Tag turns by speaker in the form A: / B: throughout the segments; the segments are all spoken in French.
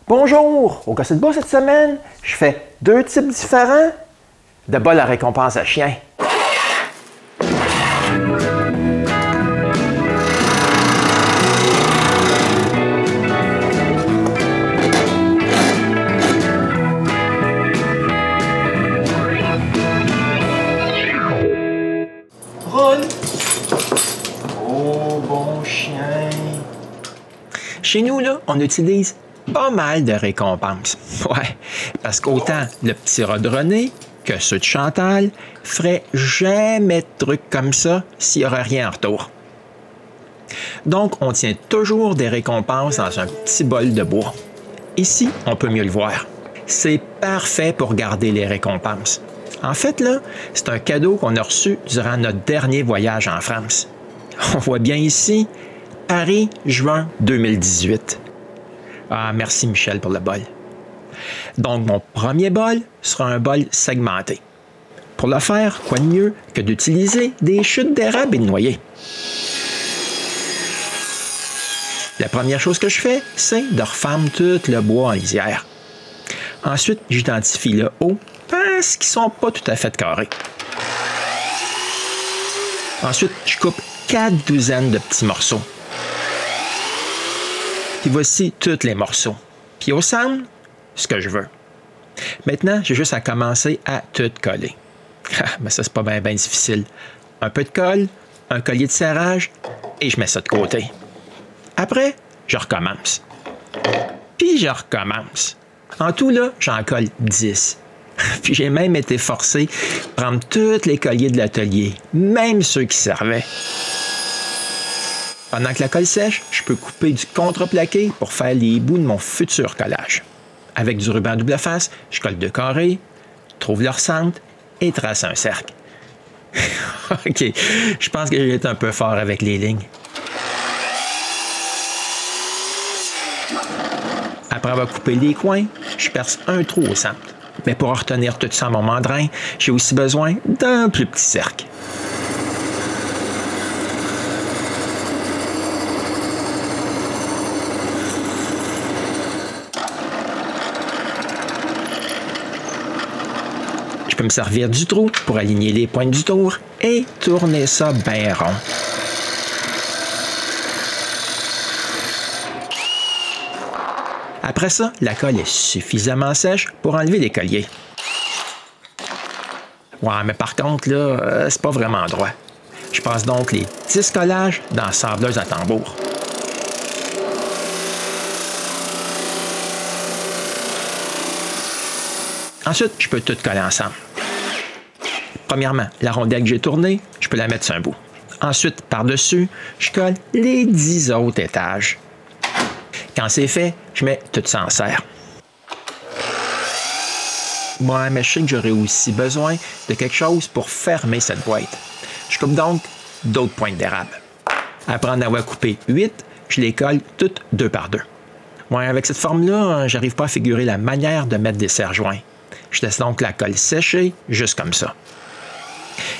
A: Bonjour! Au Gossip Boss cette semaine, je fais 2 types différents de bols à récompense à chien. Roll! Oh, bon chien! Chez nous, là, on utilise pas mal de récompenses. Ouais, parce qu'autant le petit rat de René que ceux de Chantal feraient jamais de trucs comme ça s'il n'y aurait rien en retour. Donc, on tient toujours des récompenses dans un petit bol de bois. Ici, on peut mieux le voir. C'est parfait pour garder les récompenses. En fait, là, c'est un cadeau qu'on a reçu durant notre dernier voyage en France. On voit bien ici, Paris, juin 2018. Ah, merci Michel pour le bol. Donc, mon premier bol sera un bol segmenté. Pour le faire, quoi de mieux que d'utiliser des chutes d'érable et de noyer? La première chose que je fais, c'est de refermer tout le bois en lisière. Ensuite, j'identifie le haut parce qu'ils ne sont pas tout à fait carrés. Ensuite, je coupe 4 douzaines de petits morceaux. Puis voici tous les morceaux. Puis au centre, ce que je veux. Maintenant, j'ai juste à commencer à tout coller. Mais ça, c'est pas bien difficile. Un peu de colle, un collier de serrage, et je mets ça de côté. Après, je recommence. Puis je recommence. En tout, là, j'en colle 10. Puis j'ai même été forcé de prendre tous les colliers de l'atelier, même ceux qui servaient. Pendant que la colle sèche, je peux couper du contreplaqué pour faire les bouts de mon futur collage. Avec du ruban double face, je colle 2 carrés, trouve leur centre et trace un cercle. OK, je pense que j'ai été un peu fort avec les lignes. Après avoir coupé les coins, je perce un trou au centre. Mais pour retenir tout ça en mon mandrin, j'ai aussi besoin d'un plus petit cercle. Je peux me servir du trou pour aligner les pointes du tour et tourner ça bien rond. Après ça, la colle est suffisamment sèche pour enlever les colliers. Ouais, mais par contre, là, c'est pas vraiment droit. Je passe donc les 10 collages dans la sableuse à tambour. Ensuite, je peux tout coller ensemble. Premièrement, la rondelle que j'ai tournée, je peux la mettre sur un bout. Ensuite, par-dessus, je colle les 10 autres étages. Quand c'est fait, je mets tout ça en serre. Ouais, mais je sais que j'aurai aussi besoin de quelque chose pour fermer cette boîte. Je coupe donc d'autres pointes d'érable. Après en avoir coupé 8, je les colle toutes 2 par 2. Ouais, avec cette forme-là, j'arrive pas à figurer la manière de mettre des serre-joints. Je laisse donc la colle sécher, juste comme ça.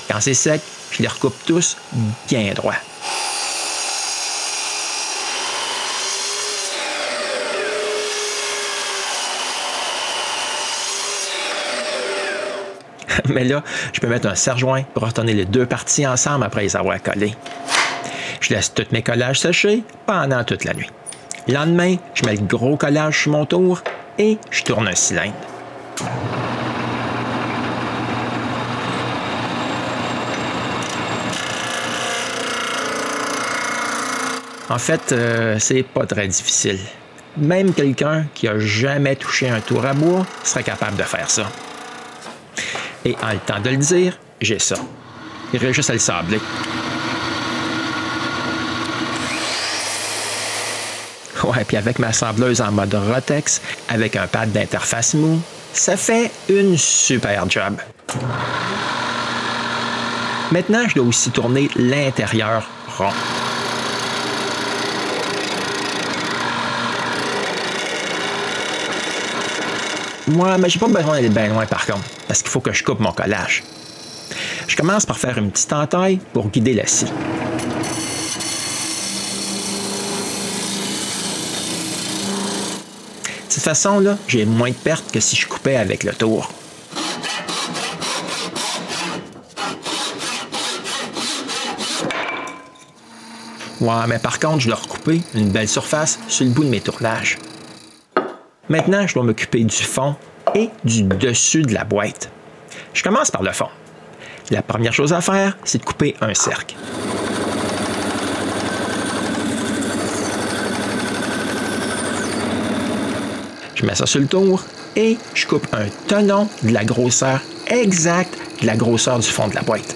A: Quand c'est sec, je les recoupe tous bien droits. Mais là, je peux mettre un serre-joint pour retenir les 2 parties ensemble après les avoir collées. Je laisse tous mes collages sécher pendant toute la nuit. Le lendemain, je mets le gros collage sur mon tour et je tourne un cylindre. En fait, c'est pas très difficile. Même quelqu'un qui a jamais touché un tour à bois serait capable de faire ça. Et en le temps de le dire, j'ai ça. Il reste juste à le sabler. Ouais, puis avec ma sableuse en mode Rotex, avec un pad d'interface mou, ça fait une super job. Maintenant, je dois aussi tourner l'intérieur rond. Moi, mais j'ai pas besoin d'aller bien loin par contre, parce qu'il faut que je coupe mon collage. Je commence par faire une petite entaille pour guider la scie. cette façon-là, j'ai moins de pertes que si je coupais avec le tour. Ouais, mais par contre, je dois recouper une belle surface sur le bout de mes tournages. Maintenant, je dois m'occuper du fond et du dessus de la boîte. Je commence par le fond. La première chose à faire, c'est de couper un cercle. Je mets ça sur le tour et je coupe un tenon de la grosseur exacte de la grosseur du fond de la boîte.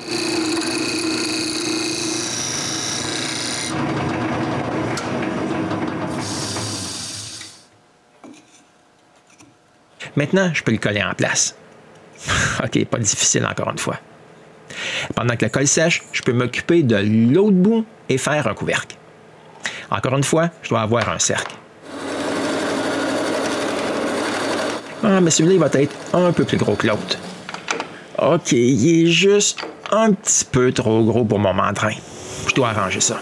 A: Maintenant, je peux le coller en place. OK, pas difficile encore une fois. Pendant que la colle sèche, je peux m'occuper de l'autre bout et faire un couvercle. Encore une fois, je dois avoir un cercle. Ah, mais celui-là, il va être un peu plus gros que l'autre. OK, il est juste un petit peu trop gros pour mon mandrin. Je dois arranger ça.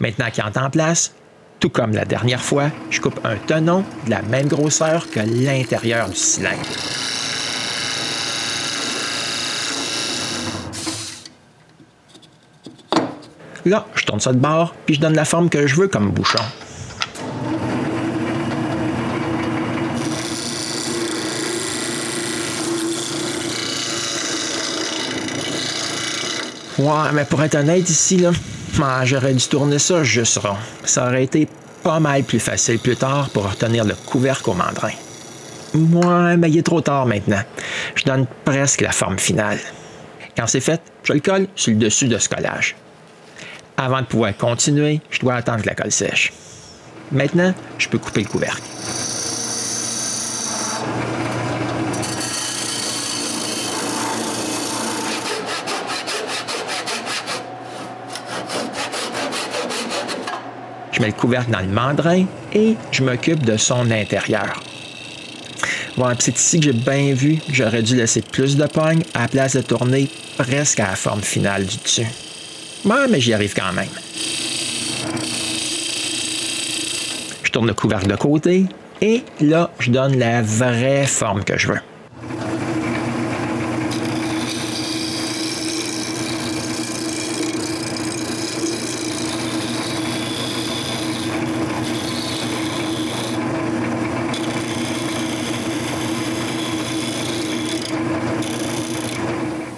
A: Maintenant qu'il est en place, tout comme la dernière fois, je coupe un tenon de la même grosseur que l'intérieur du cylindre. Là, je tourne ça de bord, puis je donne la forme que je veux comme bouchon. Ouais, mais pour être honnête ici, là, j'aurais dû tourner ça juste rond. Ça aurait été pas mal plus facile plus tard pour retenir le couvercle au mandrin. Ouais, mais il est trop tard maintenant. Je donne presque la forme finale. Quand c'est fait, je le colle sur le dessus de ce collage. Avant de pouvoir continuer, je dois attendre que la colle sèche. Maintenant, je peux couper le couvercle. Je mets le couvercle dans le mandrin et je m'occupe de son intérieur. Ouais, c'est ici que j'ai bien vu que j'aurais dû laisser plus de pogne à la place de tourner presque à la forme finale du dessus. Ouais, mais j'y arrive quand même. Je tourne le couvercle de côté et là, je donne la vraie forme que je veux.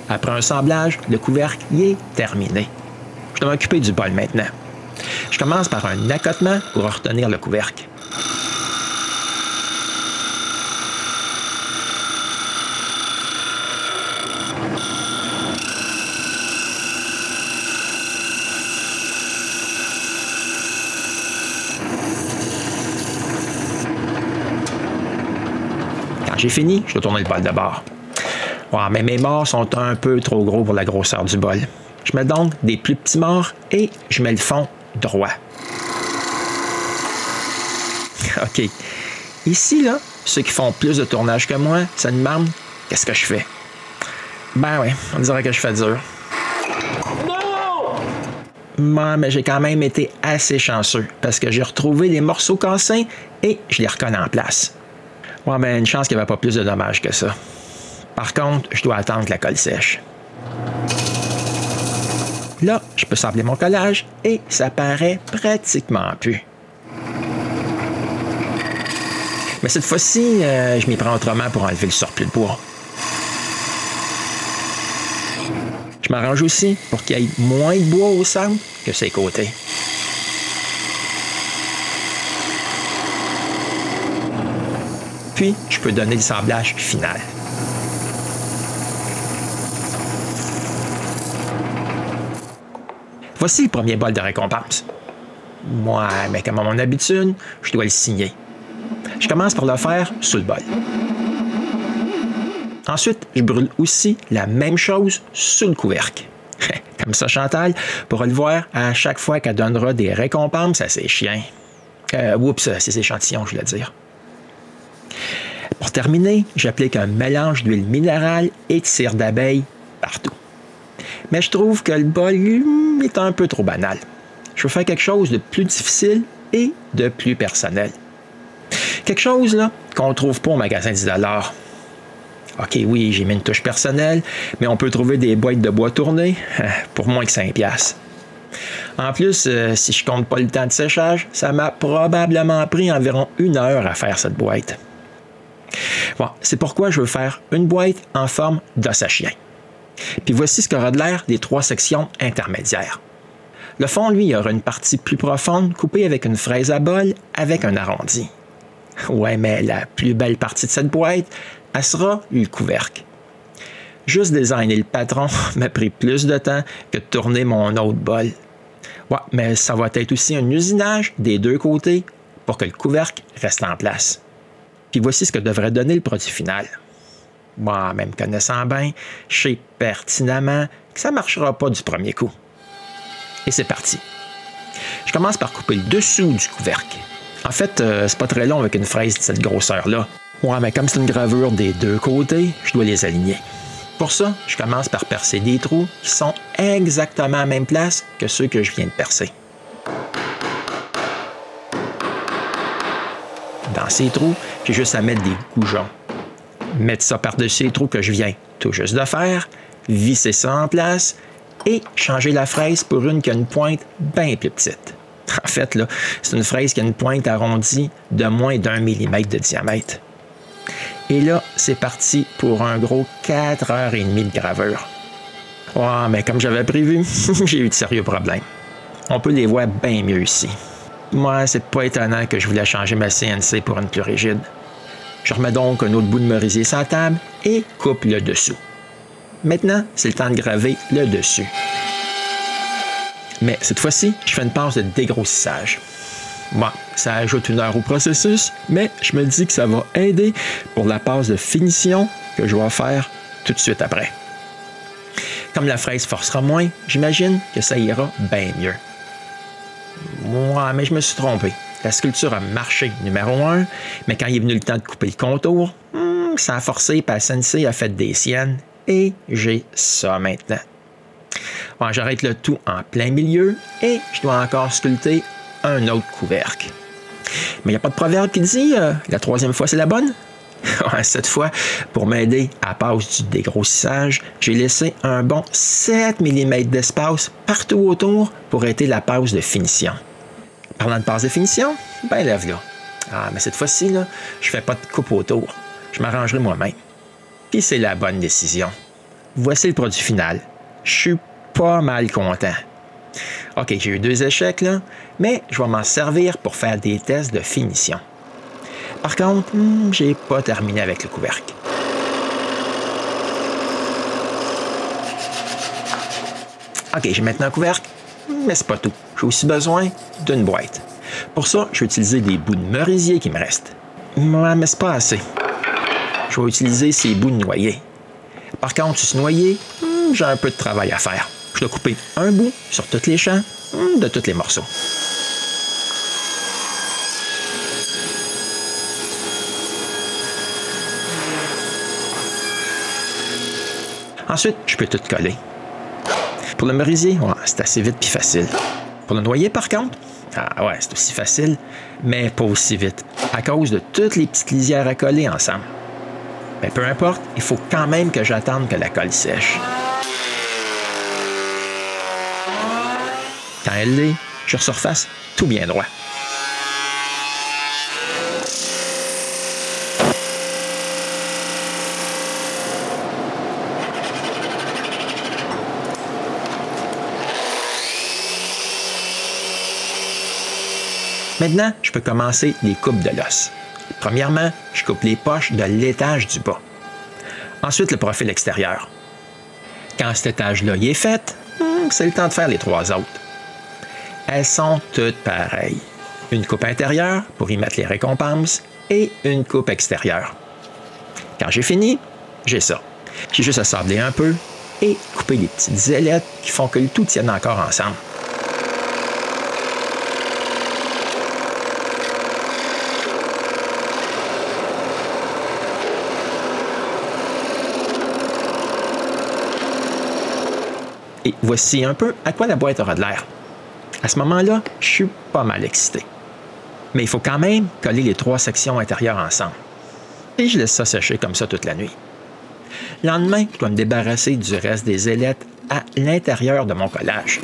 A: Après un assemblage, le couvercle y est terminé. Je dois m'occuper du bol maintenant. Je commence par un accotement pour retenir le couvercle. Quand j'ai fini, je dois tourner le bol de bord. Ouais, mais mes morts sont un peu trop gros pour la grosseur du bol. Je mets donc des plus petits morts et je mets le fond droit. OK. Ici, là, ceux qui font plus de tournage que moi, ça me demande qu'est-ce que je fais. Ben oui, on dirait que je fais dur. Non! Mais j'ai quand même été assez chanceux parce que j'ai retrouvé les morceaux cassés et je les recolle en place. Ouais, ben une chance qu'il n'y avait pas plus de dommages que ça. Par contre, je dois attendre que la colle sèche. Là, je peux sabler mon collage et ça paraît pratiquement plus. Mais cette fois-ci, je m'y prends autrement pour enlever le surplus de bois. Je m'arrange aussi pour qu'il y ait moins de bois au centre que ses côtés. Puis, je peux donner le sablage final. Voici le premier bol de récompense. Moi, mais comme à mon habitude, je dois le signer. Je commence par le faire sous le bol. Ensuite, je brûle aussi la même chose sous le couvercle. Comme ça, Chantal pourra le voir à chaque fois qu'elle donnera des récompenses à ses chiens. Oups, c'est ses échantillons, je voulais dire. Pour terminer, j'applique un mélange d'huile minérale et de cire d'abeille partout. Mais je trouve que le bol est un peu trop banal. Je veux faire quelque chose de plus difficile et de plus personnel. Quelque chose là qu'on ne trouve pas au magasin 10 $. OK, oui, j'ai mis une touche personnelle, mais on peut trouver des boîtes de bois tournées pour moins que 5 $. En plus, si je compte pas le temps de séchage, ça m'a probablement pris environ 1 heure à faire cette boîte. Bon, c'est pourquoi je veux faire une boîte en forme d'os à chien. Puis voici ce qu'aura de l'air des 3 sections intermédiaires. Le fond, lui, il y aura une partie plus profonde coupée avec une fraise à bol avec un arrondi. Ouais, mais la plus belle partie de cette boîte, elle sera le couvercle. Juste designer le patron m'a pris plus de temps que de tourner mon autre bol. Ouais, mais ça va être aussi un usinage des 2 côtés pour que le couvercle reste en place. Puis voici ce que devrait donner le produit final. Moi, même connaissant bien, je sais pertinemment que ça ne marchera pas du premier coup. Et c'est parti. Je commence par couper le dessous du couvercle. En fait, c'est pas très long avec une fraise de cette grosseur-là. Ouais, mais comme c'est une gravure des 2 côtés, je dois les aligner. Pour ça, je commence par percer des trous qui sont exactement à la même place que ceux que je viens de percer. Dans ces trous, j'ai juste à mettre des goujons. Mettre ça par-dessus les trous que je viens tout juste de faire, visser ça en place et changer la fraise pour une qui a une pointe bien plus petite. En fait, là, c'est une fraise qui a une pointe arrondie de moins d'1 millimètre de diamètre. Et là, c'est parti pour un gros 4h30 de gravure. Ouais, mais comme j'avais prévu, j'ai eu de sérieux problèmes. On peut les voir bien mieux ici. Moi, c'est pas étonnant que je voulais changer ma CNC pour une plus rigide. Je remets donc un autre bout de merisier sur la table et coupe le dessous. Maintenant, c'est le temps de graver le dessus. Mais cette fois-ci, je fais une passe de dégrossissage. Bon, ça ajoute 1 heure au processus, mais je me dis que ça va aider pour la passe de finition que je vais faire tout de suite après. Comme la fraise forcera moins, j'imagine que ça ira bien mieux. Ouais, mais je me suis trompé. La sculpture a marché numéro 1, mais quand il est venu le temps de couper le contour, ça a forcé, puis la CNC a fait des siennes, et j'ai ça maintenant. Bon, j'arrête le tout en plein milieu, et je dois encore sculpter un autre couvercle. Mais il n'y a pas de proverbe qui dit la 3e fois c'est la bonne? Cette fois, pour m'aider à la passe du dégrossissage, j'ai laissé un bon 7 mm d'espace partout autour pour aider la passe de finition. Parlant de passe de finition, ben lève là. Ah, mais cette fois-ci, là, je fais pas de coupe autour. Je m'arrangerai moi-même. Puis c'est la bonne décision. Voici le produit final. Je suis pas mal content. OK, j'ai eu 2 échecs, là, mais je vais m'en servir pour faire des tests de finition. Par contre, j'ai pas terminé avec le couvercle. OK, j'ai maintenant un couvercle, mais c'est pas tout. J'ai aussi besoin d'une boîte. Pour ça, je vais utiliser des bouts de merisier qui me restent. Ouais, mais c'est pas assez. Je vais utiliser ces bouts de noyer. Par contre, sur ce noyer, j'ai un peu de travail à faire. Je dois couper un bout sur tous les champs de tous les morceaux. Ensuite, je peux tout coller. Pour le merisier, ouais, c'est assez vite puis facile. Pour le noyer, par contre, ah ouais, c'est aussi facile, mais pas aussi vite, à cause de toutes les petites lisières à coller ensemble. Mais peu importe, il faut quand même que j'attende que la colle sèche. Quand elle l'est, je resurface tout bien droit. Maintenant, je peux commencer les coupes de l'os. Premièrement, je coupe les poches de l'étage du bas. Ensuite, le profil extérieur. Quand cet étage-là est fait, c'est le temps de faire les 3 autres. Elles sont toutes pareilles. Une coupe intérieure pour y mettre les récompenses et une coupe extérieure. Quand j'ai fini, j'ai ça. J'ai juste à sabler un peu et couper les petites ailettes qui font que le tout tienne encore ensemble. Et voici un peu à quoi la boîte aura de l'air. À ce moment-là, je suis pas mal excité. Mais il faut quand même coller les 3 sections intérieures ensemble. Et je laisse ça sécher comme ça toute la nuit. Le lendemain, je dois me débarrasser du reste des ailettes à l'intérieur de mon collage.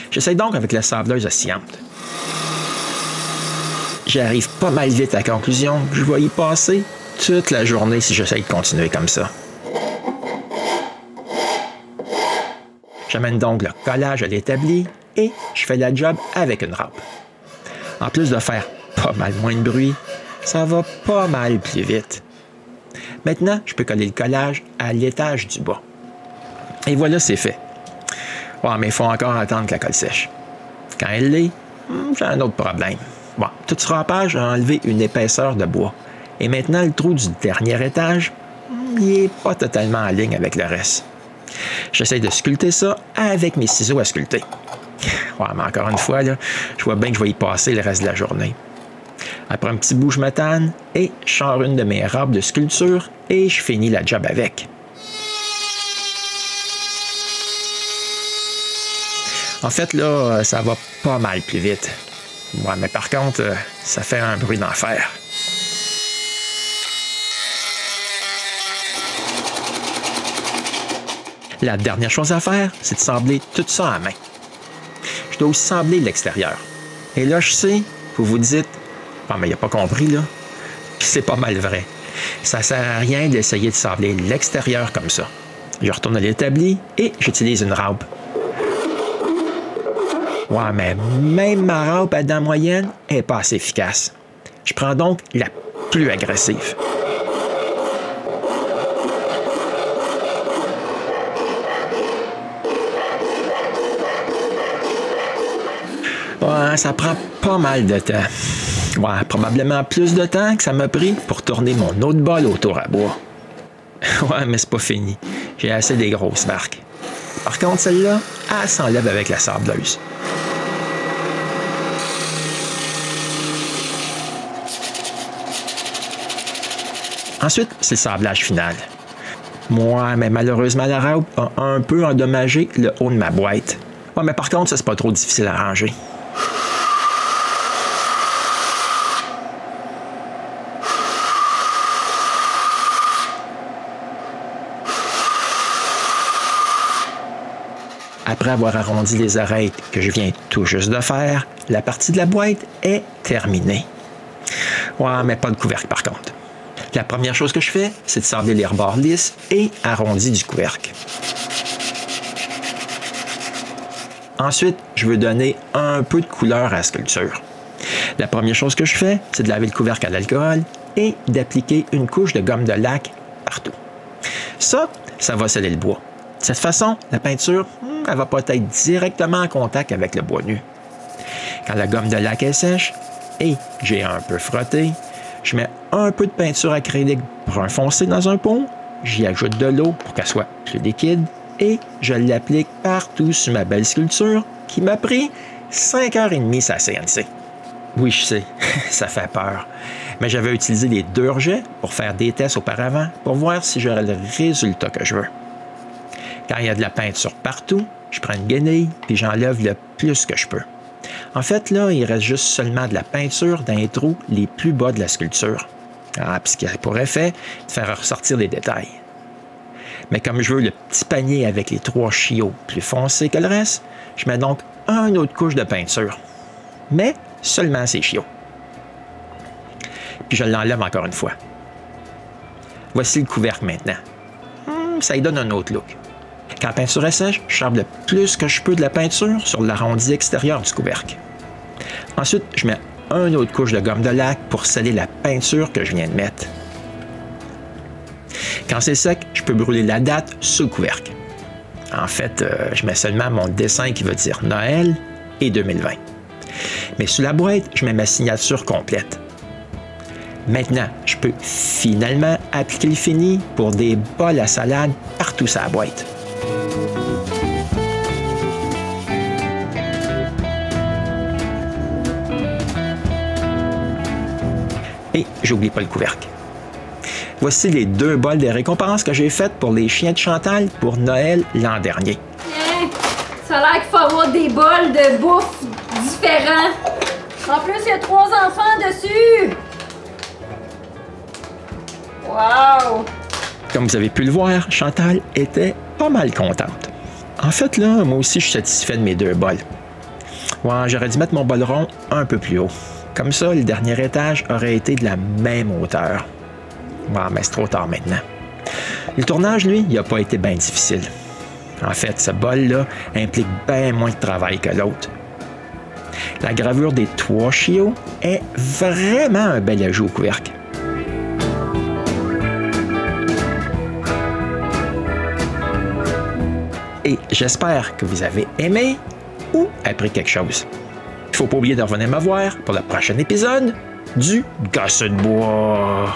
A: J'essaie donc avec la sableuse oscillante. J'arrive pas mal vite à la conclusion que je vais y passer toute la journée si j'essaie de continuer comme ça. J'amène donc le collage à l'établi et je fais la job avec une râpe. En plus de faire pas mal moins de bruit, ça va pas mal plus vite. Maintenant, je peux coller le collage à l'étage du bas. Et voilà, c'est fait. Ouais, mais il faut encore attendre que la colle sèche. Quand elle l'est, j'ai un autre problème. Bon, tout ce râpage a enlevé une épaisseur de bois. Et maintenant, le trou du dernier étage, il n'est pas totalement en ligne avec le reste. J'essaie de sculpter ça avec mes ciseaux à sculpter. Ouais, mais encore une fois, là, je vois bien que je vais y passer le reste de la journée. Après un petit bout, je me tanne et je sors une de mes râpes de sculpture et je finis la job avec. En fait, là, ça va pas mal plus vite. Ouais, mais par contre, ça fait un bruit d'enfer. La dernière chose à faire, c'est de sabler tout ça à main. Je dois aussi sabler l'extérieur. Et là, je sais, vous vous dites, « Ah, mais il n'a pas compris, là. » Puis c'est pas mal vrai. Ça sert à rien d'essayer de sabler l'extérieur comme ça. Je retourne à l'établi et j'utilise une râpe. Ouais, mais même ma râpe à dents moyennes n'est pas assez efficace. Je prends donc la plus agressive. Ouais, ça prend pas mal de temps. Ouais, probablement plus de temps que ça m'a pris pour tourner mon autre bol autour à bois. Ouais, mais c'est pas fini. J'ai assez des grosses marques. Par contre, celle-là, elle s'enlève avec la sableuse. Ensuite, c'est le sablage final. Moi, mais malheureusement, la râpe a un peu endommagé le haut de ma boîte. Ouais, mais par contre, ça, c'est pas trop difficile à ranger. Après avoir arrondi les oreilles que je viens tout juste de faire, la partie de la boîte est terminée. Ouais, mais pas de couvercle par contre. La première chose que je fais, c'est de sabler les rebords lisses et arrondis du couvercle. Ensuite, je veux donner un peu de couleur à la sculpture. La première chose que je fais, c'est de laver le couvercle à l'alcool et d'appliquer une couche de gomme de lac partout. Ça va sceller le bois. De cette façon, la peinture, elle va pas être directement en contact avec le bois nu. Quand la gomme de lac est sèche et j'ai un peu frotté, je mets un peu de peinture acrylique brun foncé dans un pot, j'y ajoute de l'eau pour qu'elle soit plus liquide et je l'applique partout sur ma belle sculpture qui m'a pris 5h30 sa CNC. Oui, je sais, ça fait peur, mais j'avais utilisé les 2 rejets pour faire des tests auparavant pour voir si j'aurais le résultat que je veux. Quand il y a de la peinture partout, je prends une guenille puis j'enlève le plus que je peux. En fait, là, il reste juste seulement de la peinture dans les trous les plus bas de la sculpture. Ah, puis ce qui a pour effet de faire ressortir les détails. Mais comme je veux le petit panier avec les 3 chiots plus foncés que le reste, je mets donc une autre couche de peinture. Mais seulement ces chiots. Puis je l'enlève encore une fois. Voici le couvercle maintenant. Ça y donne un autre look. Quand la peinture est sèche, je sable le plus que je peux de la peinture sur l'arrondi extérieur du couvercle. Ensuite, je mets une autre couche de gomme de lac pour sceller la peinture que je viens de mettre. Quand c'est sec, je peux brûler la date sur le couvercle. En fait, je mets seulement mon dessin qui veut dire Noël et 2020. Mais sous la boîte, je mets ma signature complète. Maintenant, je peux finalement appliquer le fini pour des bols à salade partout sur la boîte. Et j'oublie pas le couvercle. Voici les 2 bols de récompenses que j'ai faites pour les chiens de Chantal pour Noël l'an dernier.
B: Ça a l'air qu'il faut avoir des bols de bouffe différents. En plus, il y a 3 enfants dessus. Wow!
A: Comme vous avez pu le voir, Chantal était pas mal contente. En fait, là, moi aussi, je suis satisfait de mes 2 bols. Ouais, j'aurais dû mettre mon bol rond un peu plus haut. Comme ça, le dernier étage aurait été de la même hauteur. Ouais, mais c'est trop tard maintenant. Le tournage, lui, il n'a pas été bien difficile. En fait, ce bol-là implique bien moins de travail que l'autre. La gravure des 3 chiots est vraiment un bel ajout au couvercle. Et j'espère que vous avez aimé ou appris quelque chose. Il ne faut pas oublier de revenir me voir pour le prochain épisode du Gosse de bois.